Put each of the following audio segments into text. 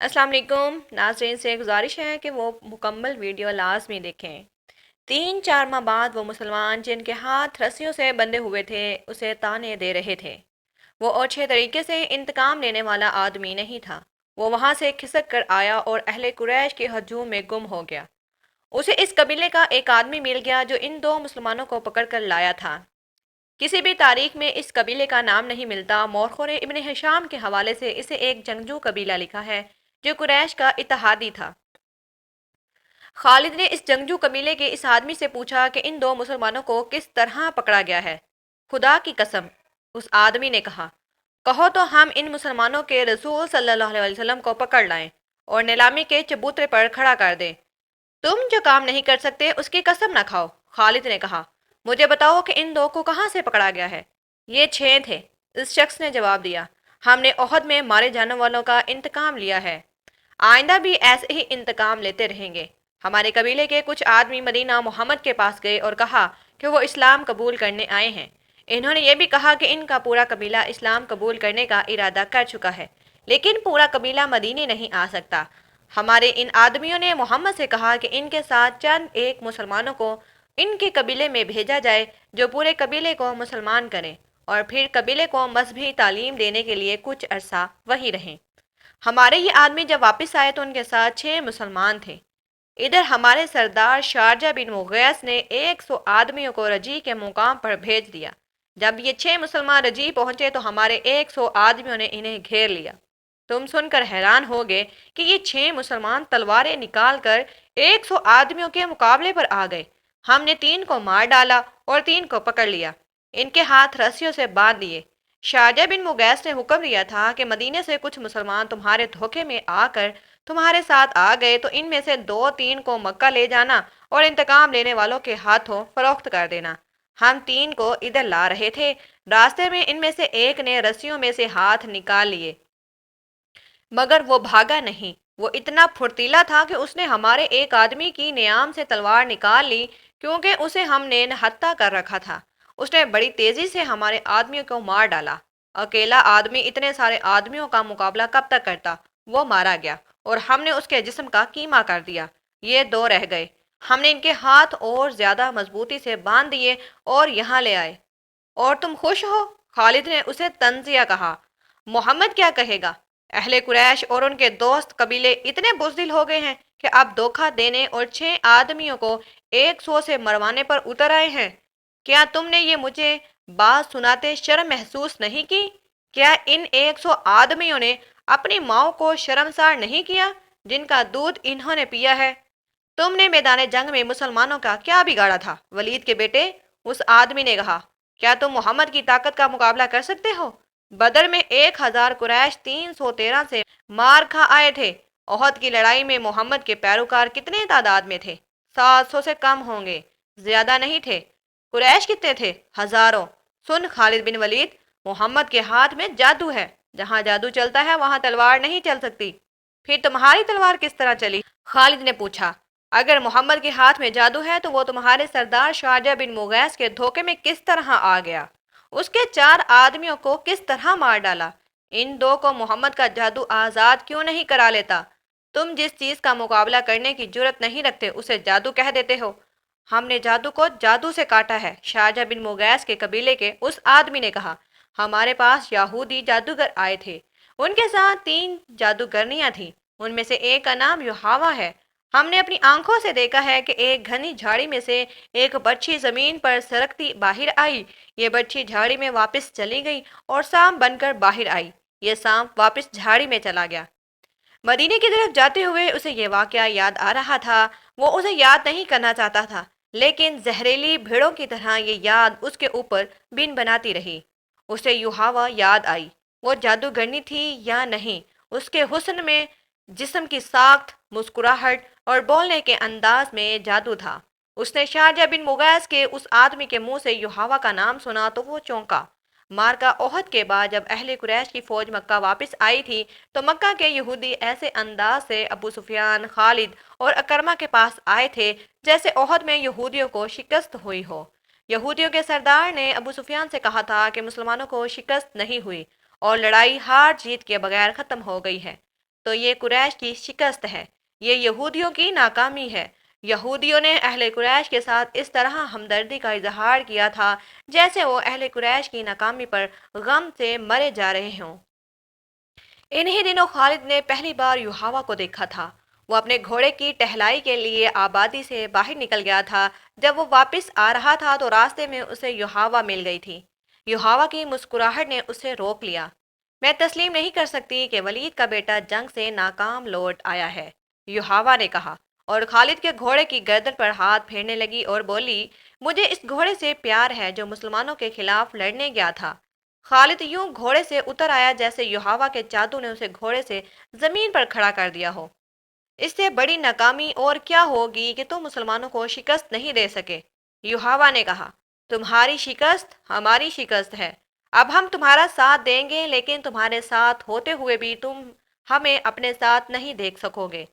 अस्सलाम वालेकुम नाज़रीन से गुजारिश है कि वो मुकम्मल वीडियो लाजमी देखें। 3-4 माह बाद वो मुसलमान जिनके हाथ रस्सियों से बंधे हुए थे उसे ताने दे रहे थे। वो अच्छे तरीके से इंतकाम लेने वाला आदमी नहीं था। वो वहां से खिसक कर आया और अहले कुरैश के हजूम में गुम हो गया। उसे इस कबीले का एक आदमी मिल गया जो इन दो मुसलमानों को पकड़ कर लाया था। किसी भी तारीख में इस कबीले का नाम नहीं मिलता। मौरखों ने इब्न हिशाम के हवाले से इसे एक जंगजू कबीला लिखा है जो कुरैश का इत्तेहादी था। खालिद ने इस जंगजू कबीले के इस आदमी से पूछा कि इन दो मुसलमानों को किस तरह पकड़ा गया है। खुदा की कसम, उस आदमी ने कहा, कहो तो हम इन मुसलमानों के रसूल सल्लल्लाहु अलैहि वसल्लम को पकड़ लाएं और नीलामी के चबूतरे पर खड़ा कर दें। तुम जो काम नहीं कर सकते उसकी कसम न खाओ। खालिद ने कहा, मुझे बताओ कि इन दो को कहाँ से पकड़ा गया है। ये 6 थे, इस शख्स ने जवाब दिया। हमने ओहद में मारे जाने वालों का इंतकाम लिया है, आइंदा भी ऐसे ही इंतकाम लेते रहेंगे। हमारे कबीले के कुछ आदमी मदीना मोहम्मद के पास गए और कहा कि वो इस्लाम कबूल करने आए हैं। इन्होंने ये भी कहा कि इनका पूरा कबीला इस्लाम कबूल करने का इरादा कर चुका है, लेकिन पूरा कबीला मदीने नहीं आ सकता। हमारे इन आदमियों ने मोहम्मद से कहा कि इनके साथ चंद एक मुसलमानों को इनके कबीले में भेजा जाए जो पूरे कबीले को मुसलमान करें और फिर कबीले को मजहबी तालीम देने के लिए कुछ अरसा वहीं रहें। हमारे ये आदमी जब वापस आए तो उनके साथ 6 मुसलमान थे। इधर हमारे सरदार शारजा बिन मुगैस ने 100 आदमियों को रजी के मुकाम पर भेज दिया। जब ये 6 मुसलमान रजी पहुंचे तो हमारे 100 आदमियों ने इन्हें घेर लिया। तुम सुनकर हैरान होगे कि ये 6 मुसलमान तलवारें निकाल कर 100 आदमियों के मुकाबले पर आ गए। हमने 3 को मार डाला और 3 को पकड़ लिया, इनके हाथ रस्सियों से बांध दिए। शारजा बिन मुगैस ने हुक्म दिया था कि मदीने से कुछ मुसलमान तुम्हारे धोखे में आकर तुम्हारे साथ आ गए तो इनमें से 2-3 को मक्का ले जाना और इंतकाम लेने वालों के हाथों फरोख्त कर देना। हम 3 को इधर ला रहे थे, रास्ते में इनमें से एक ने रस्सियों में से हाथ निकाल लिए, मगर वो भागा नहीं। वो इतना फुर्तीला था कि उसने हमारे एक आदमी की नियाम से तलवार निकाल ली, क्योंकि उसे हमने नहत्ता कर रखा था। उसने बड़ी तेजी से हमारे आदमियों को मार डाला। अकेला आदमी इतने सारे आदमियों का मुकाबला कब तक करता। वो मारा गया और हमने उसके जिस्म का कीमा कर दिया। ये 2 रह गए। हमने इनके हाथ और ज्यादा मजबूती से बांध दिए और यहाँ ले आए। और तुम खुश हो? खालिद ने उसे तंजिया कहा। मोहम्मद क्या कहेगा? अहले कुरैश और उनके दोस्त कबीले इतने बुज़दिल हो गए हैं कि अब धोखा देने और 6 आदमियों को 100 से मरवाने पर उतर आए हैं। क्या तुमने ये मुझे बात सुनाते शर्म महसूस नहीं की? क्या इन 100 आदमियों ने अपनी माओ को शर्मसार नहीं किया जिनका दूध इन्होंने पिया है? तुमने मैदान जंग में मुसलमानों का क्या बिगाड़ा था, वलीद के बेटे? उस आदमी ने कहा, क्या तुम मोहम्मद की ताकत का मुकाबला कर सकते हो? बदर में 1000 कुरैश 313 से मार खा आए थे। ओहद की लड़ाई में मोहम्मद के पैरोकार कितने तादाद में थे? 700 से कम होंगे, ज्यादा नहीं थे। कुरैश कितने थे? हजारों। सुन खालिद बिन वलीद, मोहम्मद के हाथ में जादू है। जहां जादू चलता है वहां तलवार नहीं चल सकती। फिर तुम्हारी तलवार किस तरह चली? खालिद ने पूछा। अगर मोहम्मद के हाथ में जादू है तो वो तुम्हारे सरदार शारजा बिन मुगैस के धोखे में किस तरह आ गया? उसके 4 आदमियों को किस तरह मार डाला? इन 2 को मोहम्मद का जादू आज़ाद क्यों नहीं करा लेता? तुम जिस चीज़ का मुकाबला करने की जुर्रत नहीं रखते उसे जादू कह देते हो। हमने जादू को जादू से काटा है, शारजा बिन मुगैस के कबीले के उस आदमी ने कहा। हमारे पास यहूदी जादूगर आए थे। उनके साथ 3 जादूगरनियां थीं। उनमें से एक का नाम युहावा है। हमने अपनी आंखों से देखा है कि एक घनी झाड़ी में से एक बच्ची जमीन पर सरकती बाहर आई। ये बच्ची झाड़ी में वापस चली गई और सांप बनकर बाहर आई। ये सांप वापस झाड़ी में चला गया। मदीने की तरफ जाते हुए उसे ये वाकया याद आ रहा था। वो उसे याद नहीं करना चाहता था, लेकिन जहरीली भीड़ों की तरह ये याद उसके ऊपर बिन बनाती रही। उसे युहावा याद आई। वो जादूगरनी थी या नहीं, उसके हुस्न में, जिस्म की साख्त, मुस्कुराहट और बोलने के अंदाज में जादू था। उसने शारजा बिन मुगैस के उस आदमी के मुंह से युहावा का नाम सुना तो वो चौंका। मार्का ओहद के बाद जब अहले कुरैश की फौज मक्का वापस आई थी तो मक्का के यहूदी ऐसे अंदाज से अबू सुफियान, खालिद और अकरमा के पास आए थे जैसे ओहद में यहूदियों को शिकस्त हुई हो। यहूदियों के सरदार ने अबू सुफियान से कहा था कि मुसलमानों को शिकस्त नहीं हुई और लड़ाई हार जीत के बगैर ख़त्म हो गई है। تو یہ قریش کی شکست ہے، یہ یہودیوں کی ناکامی ہے۔ یہودیوں نے اہل قریش کے ساتھ اس طرح ہمدردی کا اظہار کیا تھا جیسے وہ اہل قریش کی ناکامی پر غم سے مرے جا رہے ہوں۔ انہی دنوں خالد نے پہلی بار یوحوا کو دیکھا تھا۔ وہ اپنے گھوڑے کی ٹہلائی کے لیے آبادی سے باہر نکل گیا تھا۔ جب وہ واپس آ رہا تھا تو راستے میں اسے یوحوا مل گئی تھی۔ یوحوا کی مسکراہٹ نے اسے روک لیا۔ میں تسلیم نہیں کر سکتی کہ ولید کا بیٹا جنگ سے ناکام لوٹ آیا ہے، یوحوا نے کہا، اور خالد کے گھوڑے کی گردن پر ہاتھ پھیرنے لگی اور بولی، مجھے اس گھوڑے سے پیار ہے جو مسلمانوں کے خلاف لڑنے گیا تھا۔ خالد یوں گھوڑے سے اتر آیا جیسے یوحوا کے جادو نے اسے گھوڑے سے زمین پر کھڑا کر دیا ہو۔ اس سے بڑی ناکامی اور کیا ہوگی کہ تم مسلمانوں کو شکست نہیں دے سکے، یوحوا نے کہا۔ تمہاری شکست ہماری شکست ہے۔ اب ہم تمہارا ساتھ دیں گے لیکن تمہارے ساتھ ہوتے ہوئے بھی تم ہمیں اپنے ساتھ نہیں دیکھ سکو گے۔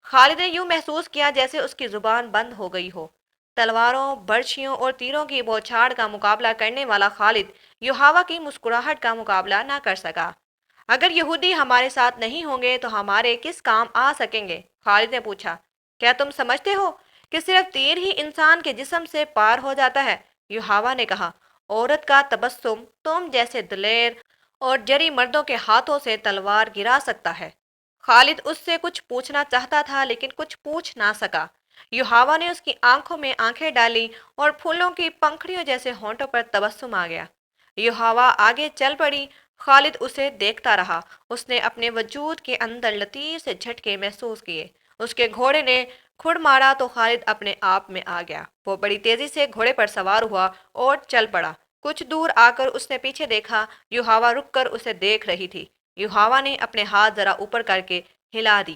خالد نے یوں محسوس کیا جیسے اس کی زبان بند ہو گئی ہو۔ تلواروں، برچھیوں اور تیروں کی بوچھاڑ کا مقابلہ کرنے والا خالد یوحوا کی مسکراہٹ کا مقابلہ نہ کر سکا۔ اگر یہودی ہمارے ساتھ نہیں ہوں گے تو ہمارے کس کام آ سکیں گے؟ خالد نے پوچھا۔ کیا تم سمجھتے ہو کہ صرف تیر ہی انسان کے جسم سے پار ہو جاتا ہے؟ یوحوا نے کہا۔ عورت کا تبسم تم جیسے دلیر اور جری مردوں کے ہاتھوں سے تلوار گرا سکتا ہے۔ خالد اس سے کچھ پوچھنا چاہتا تھا لیکن کچھ پوچھ نہ سکا۔ یوحوا نے اس کی آنکھوں میں آنکھیں ڈالی اور پھولوں کی پنکھڑیوں جیسے ہونٹوں پر تبسم آ گیا۔ یوحوا آگے چل پڑی۔ خالد اسے دیکھتا رہا۔ اس نے اپنے وجود کے اندر لطیف سے جھٹکے محسوس کیے۔ اس کے گھوڑے نے کھڑ مارا تو خالد اپنے آپ میں آ گیا۔ وہ بڑی تیزی سے گھوڑے پر سوار ہوا اور چل پڑا۔ کچھ دور آ کر اس نے پیچھے دیکھا۔ یوحوا رک کر اسے دیکھ رہی تھی۔ یوحوا نے اپنے ہاتھ ذرا اوپر کر کے ہلا دیے۔